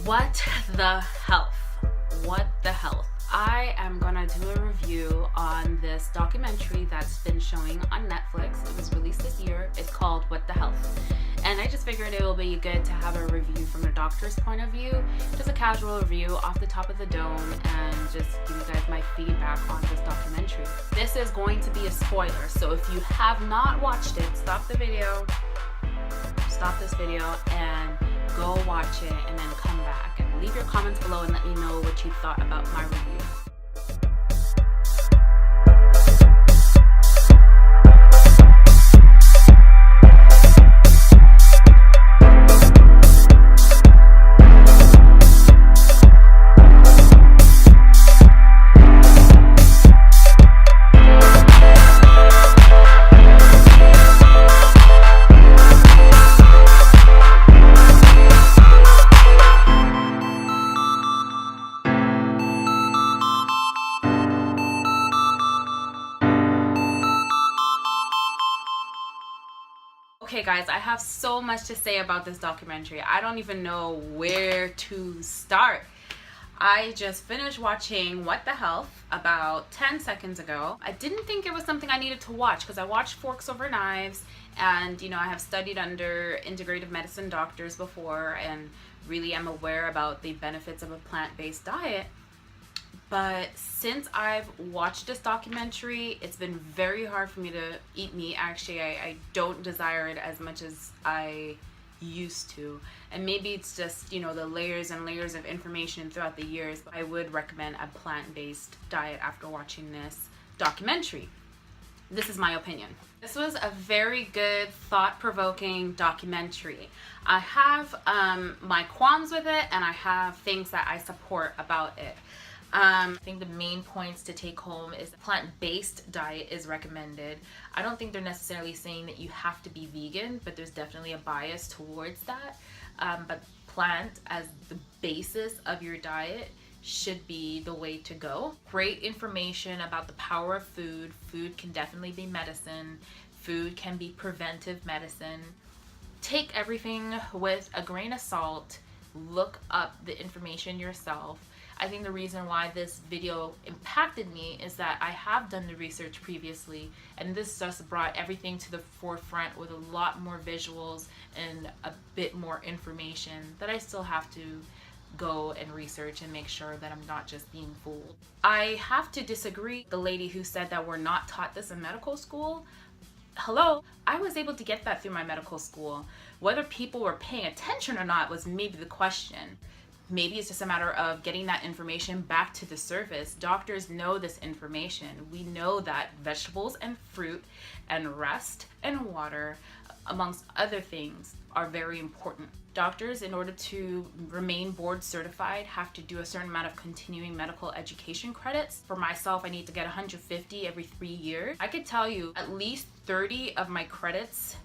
What the health? What the health? I am gonna do a review on this documentary that's been showing on Netflix. It was released this year. It's called What the Health. And I just figured it will be good to have a review from the doctor's point of view. Just a casual review off the top of the dome and just give you guys my feedback on this documentary. This is going to be a spoiler, so if you have not watched it, stop this video and go watch it and then come back and leave your comments below and let me know what you thought about my review. Okay guys, I have so much to say about this documentary. I don't even know where to start. I just finished watching What the Health about 10 seconds ago. I didn't think it was something I needed to watch because I watched Forks Over Knives and I have studied under integrative medicine doctors before and really am aware about the benefits of a plant-based diet. But since I've watched this documentary, it's been very hard for me to eat meat. Actually, I don't desire it as much as I used to. And maybe it's just, the layers and layers of information throughout the years. But I would recommend a plant-based diet after watching this documentary. This is my opinion. This was a very good, thought-provoking documentary. I have my qualms with it, and I have things that I support about it. I think the main points to take home is plant-based diet is recommended. I don't think they're necessarily saying that you have to be vegan, but there's definitely a bias towards that. But plant as the basis of your diet should be the way to go. Great information about the power of food. Food can definitely be medicine. Food can be preventive medicine. Take everything with a grain of salt. Look up the information yourself. I think the reason why this video impacted me is that I have done the research previously, and this just brought everything to the forefront with a lot more visuals and a bit more information that I still have to go and research and make sure that I'm not just being fooled. I have to disagree with the lady who said that we're not taught this in medical school. Hello, I was able to get that through my medical school. Whether people were paying attention or not was maybe the question. Maybe it's just a matter of getting that information back to the surface. Doctors know this information. We know that vegetables and fruit and rest and water, amongst other things, are very important. Doctors, in order to remain board certified, have to do a certain amount of continuing medical education credits. For myself, I need to get 150 every 3 years. I could tell you at least 30 of my credits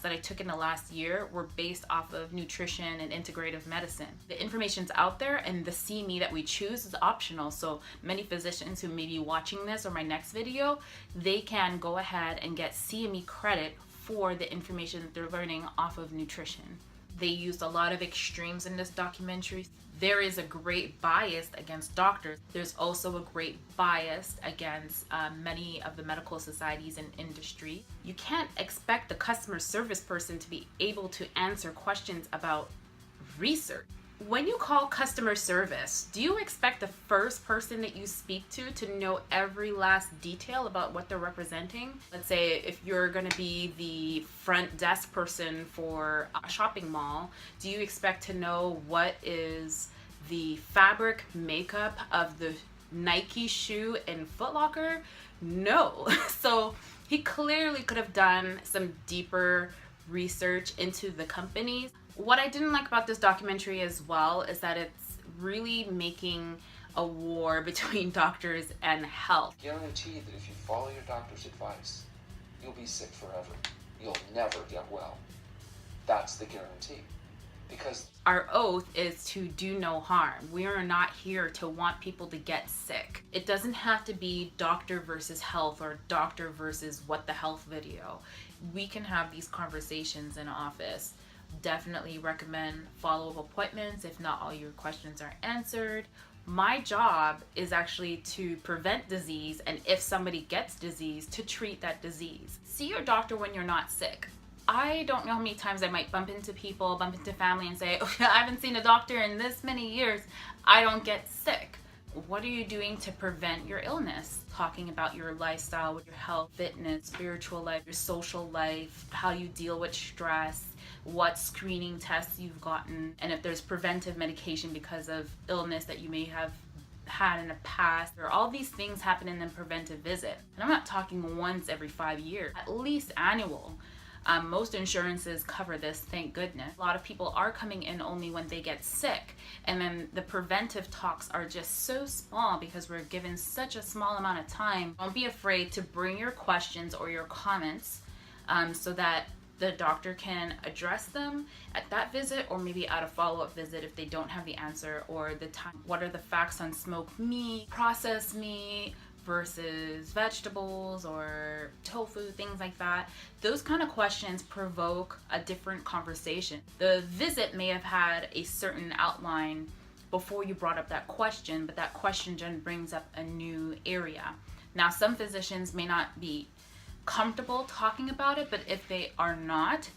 that I took in the last year were based off of nutrition and integrative medicine. The information's out there, and the CME that we choose is optional. So many physicians who may be watching this or my next video, they can go ahead and get CME credit for the information that they're learning off of nutrition. They used a lot of extremes in this documentary. There is a great bias against doctors. There's also a great bias against many of the medical societies and industry. You can't expect the customer service person to be able to answer questions about research. When you call customer service, do you expect the first person that you speak to know every last detail about what they're representing? Let's say if you're going to be the front desk person for a shopping mall, do you expect to know what is the fabric makeup of the Nike shoe in Foot Locker? No. So he clearly could have done some deeper research into the companies. What I didn't like about this documentary as well is that it's really making a war between doctors and health. Guarantee that if you follow your doctor's advice, you'll be sick forever. You'll never get well. That's the guarantee. Because our oath is to do no harm. We are not here to want people to get sick. It doesn't have to be doctor versus health or doctor versus what the health video. We can have these conversations in office Definitely recommend follow-up appointments if not all your questions are answered. My job is actually to prevent disease, and if somebody gets disease, to treat that disease. See your doctor when you're not sick. I don't know how many times I might bump into people, bump into family and say, oh, I haven't seen a doctor in this many years. I don't get sick. What are you doing to prevent your illness? Talking about your lifestyle, with your health, fitness, spiritual life, your social life, how you deal with stress, what screening tests you've gotten, and if there's preventive medication because of illness that you may have had in the past. Or all these things happen in the preventive visit. And I'm not talking once every 5 years, at least annual. Most insurances cover this, thank goodness. A lot of people are coming in only when they get sick, and then the preventive talks are just so small because we're given such a small amount of time. Don't be afraid to bring your questions or your comments so that the doctor can address them at that visit, or maybe at a follow-up visit if they don't have the answer, or the time. What are the facts on smoked meat, processed meat versus vegetables or tofu, things like that. Those kind of questions provoke a different conversation. The visit may have had a certain outline before you brought up that question, but that question then brings up a new area. Now, some physicians may not be comfortable talking about it, but if they are not,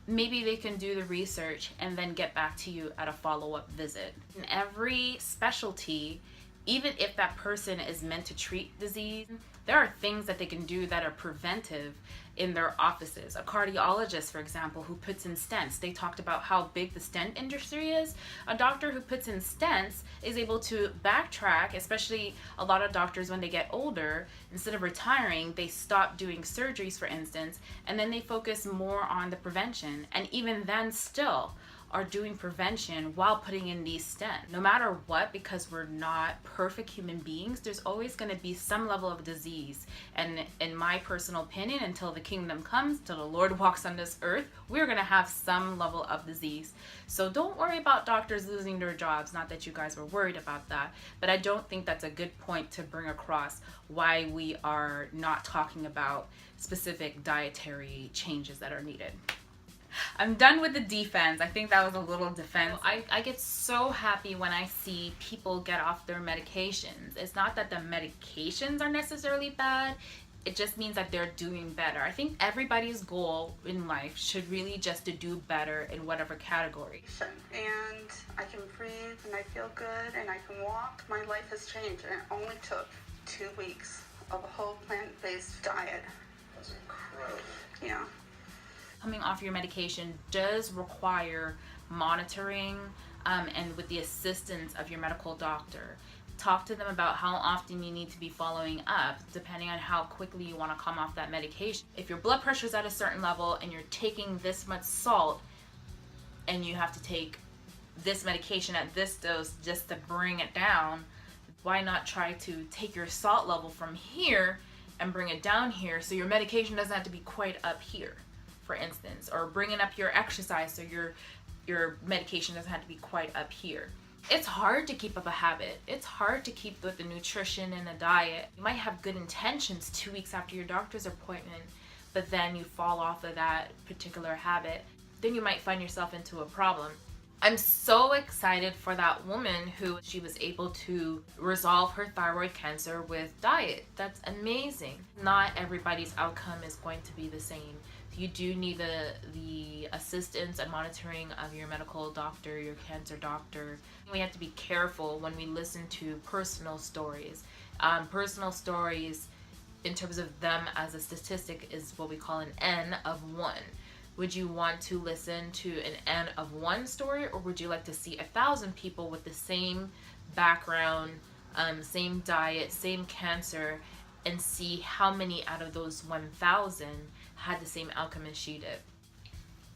maybe they can do the research and then get back to you at a follow-up visit. In every specialty, even if that person is meant to treat disease, there are things that they can do that are preventive in their offices. A cardiologist, for example, who puts in stents, they talked about how big the stent industry is. A doctor who puts in stents is able to backtrack, especially a lot of doctors when they get older, instead of retiring, they stop doing surgeries, for instance, and then they focus more on the prevention. And even then still, are doing prevention while putting in these stents. No matter what, because we're not perfect human beings, there's always going to be some level of disease. And in my personal opinion, until the kingdom comes, till the Lord walks on this earth, we're going to have some level of disease. So don't worry about doctors losing their jobs. Not that you guys were worried about that, but I don't think that's a good point to bring across why we are not talking about specific dietary changes that are needed. I'm done with the defense. I think that was a little defense. I get so happy when I see people get off their medications. It's not that the medications are necessarily bad. It just means that they're doing better. I think everybody's goal in life should really just to do better in whatever category. And I can breathe and I feel good and I can walk. My life has changed, and it only took 2 weeks of a whole plant-based diet. That's incredible. Yeah. Coming off your medication does require monitoring and with the assistance of your medical doctor. Talk to them about how often you need to be following up, depending on how quickly you want to come off that medication. If your blood pressure is at a certain level and you're taking this much salt and you have to take this medication at this dose just to bring it down, why not try to take your salt level from here and bring it down here so your medication doesn't have to be quite up here, for instance, or bringing up your exercise so your medication doesn't have to be quite up here. It's hard to keep up a habit. It's hard to keep with the nutrition and the diet. You might have good intentions 2 weeks after your doctor's appointment, but then you fall off of that particular habit. Then you might find yourself into a problem. I'm so excited for that woman who she was able to resolve her thyroid cancer with diet. That's amazing. Not everybody's outcome is going to be the same. You do need the assistance and monitoring of your medical doctor, your cancer doctor. We have to be careful when we listen to personal stories. Personal stories, in terms of them as a statistic, is what we call an N of 1. Would you want to listen to an N of 1 story, or would you like to see 1,000 people with the same background, same diet, same cancer, and see how many out of those 1,000 had the same outcome as she did?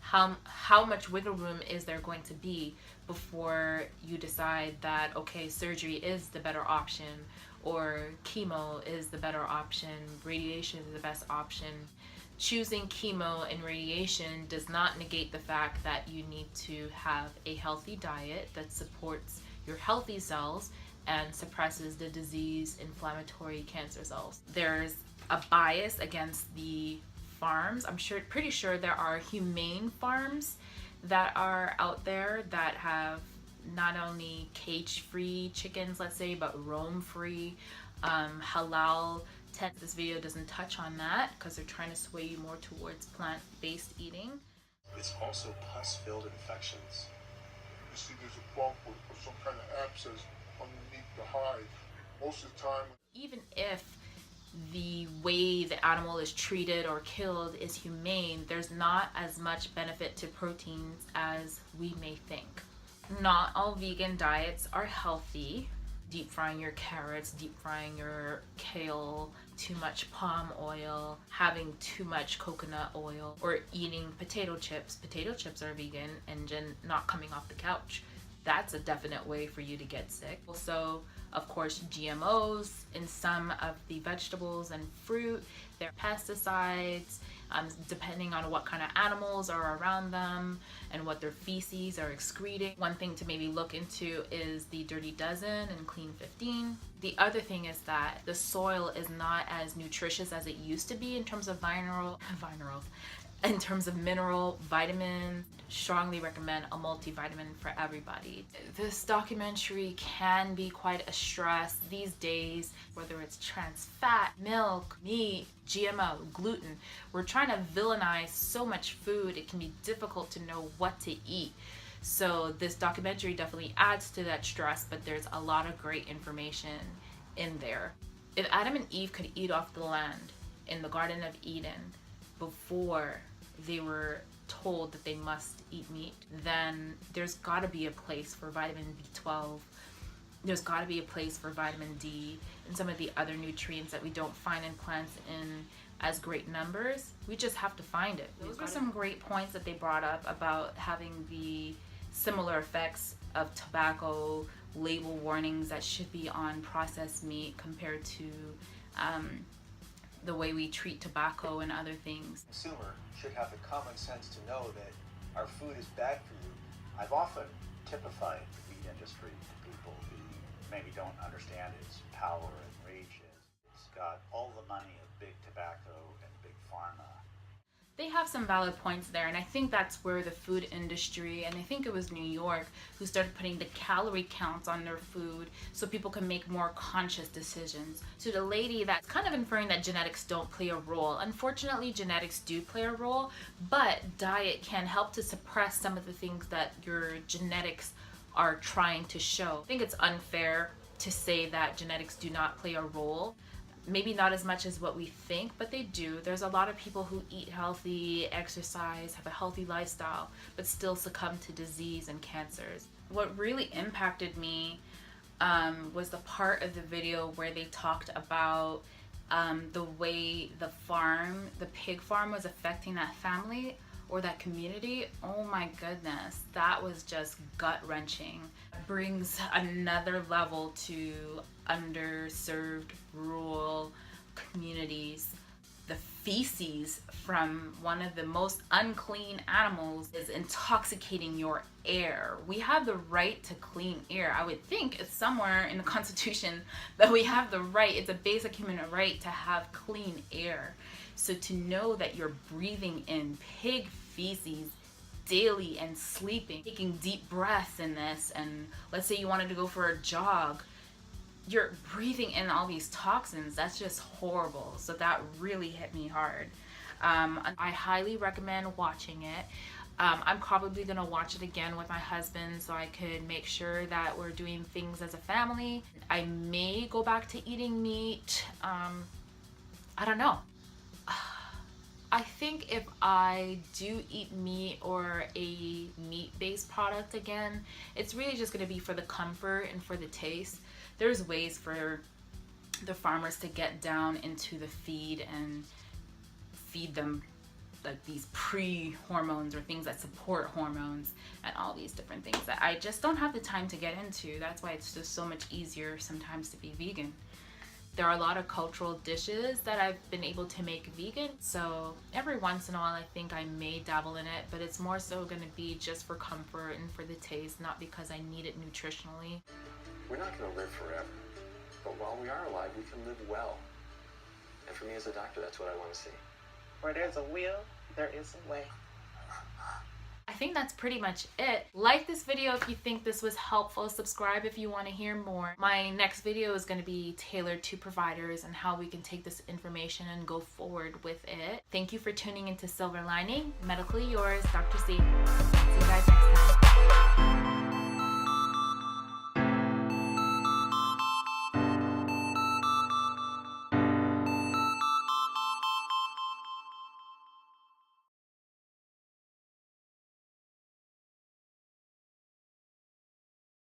How much wiggle room is there going to be before you decide that, okay, surgery is the better option, or chemo is the better option, radiation is the best option? Choosing chemo and radiation does not negate the fact that you need to have a healthy diet that supports your healthy cells and suppresses the disease inflammatory cancer cells. There's a bias against the farms. I'm pretty sure there are humane farms that are out there that have not only cage-free chickens, let's say, but roam-free, halal. This video doesn't touch on that because they're trying to sway you more towards plant-based eating. It's also pus-filled infections. You see there's a bump or some kind of abscess underneath the hide. Most of the time, even if the way the animal is treated or killed is humane, there's not as much benefit to proteins as we may think. Not all vegan diets are healthy. Deep frying your carrots, deep frying your kale, too much palm oil, having too much coconut oil, or eating potato chips. Potato chips are vegan and not coming off the couch. That's a definite way for you to get sick. Also, of course, GMOs in some of the vegetables and fruit. They're pesticides, depending on what kind of animals are around them and what their feces are excreting. One thing to maybe look into is the Dirty Dozen and Clean 15. The other thing is that the soil is not as nutritious as it used to be in terms of in terms of mineral, vitamins. Strongly recommend a multivitamin for everybody. This documentary can be quite a stress these days, whether it's trans fat, milk, meat, GMO, gluten. We're trying to villainize so much food, it can be difficult to know what to eat. So this documentary definitely adds to that stress, but there's a lot of great information in there. If Adam and Eve could eat off the land in the Garden of Eden before they were told that they must eat meat, then there's got to be a place for vitamin B12. There's got to be a place for vitamin D and some of the other nutrients that we don't find in plants in as great numbers. We just have to find it. Those were some great points that they brought up about having the similar effects of tobacco, label warnings that should be on processed meat compared to the way we treat tobacco and other things. The consumer should have the common sense to know that our food is bad for you. I've often typified the meat industry to people who maybe don't understand its power and reach. It's got all the money of big tobacco and big pharma. They have some valid points there, and I think that's where the food industry, and I think it was New York, who started putting the calorie counts on their food so people can make more conscious decisions. To the lady that's kind of inferring that genetics don't play a role, unfortunately genetics do play a role, but diet can help to suppress some of the things that your genetics are trying to show. I think it's unfair to say that genetics do not play a role. Maybe not as much as what we think, but they do. There's a lot of people who eat healthy, exercise, have a healthy lifestyle, but still succumb to disease and cancers. What really impacted me was the part of the video where they talked about the way the pig farm was affecting that family or that community. Oh my goodness, that was just gut-wrenching. It brings another level to underserved rural communities. The feces from one of the most unclean animals is intoxicating your air. We have the right to clean air. I would think it's somewhere in the Constitution that we have the right, it's a basic human right to have clean air. So to know that you're breathing in pig feces daily and sleeping, taking deep breaths in this, and let's say you wanted to go for a jog, you're breathing in all these toxins. That's just horrible. So that really hit me hard. I highly recommend watching it. I'm probably gonna watch it again with my husband so I could make sure that we're doing things as a family. I may go back to eating meat. I don't know. I think if I do eat meat or a meat-based product again, it's really just gonna be for the comfort and for the taste. There's ways for the farmers to get down into the feed and feed them like these pre-hormones or things that support hormones and all these different things that I just don't have the time to get into. That's why it's just so much easier sometimes to be vegan. There are a lot of cultural dishes that I've been able to make vegan, so every once in a while I think I may dabble in it, but it's more so going to be just for comfort and for the taste, not because I need it nutritionally. We're not going to live forever, but while we are alive, we can live well. And for me as a doctor, that's what I want to see. Where there's a will, there is a way. I think that's pretty much it. Like this video if you think this was helpful. Subscribe if you want to hear more. My next video is going to be tailored to providers and how we can take this information and go forward with it. Thank you for tuning into Silver Lining. Medically yours, Dr. C. See you guys next time.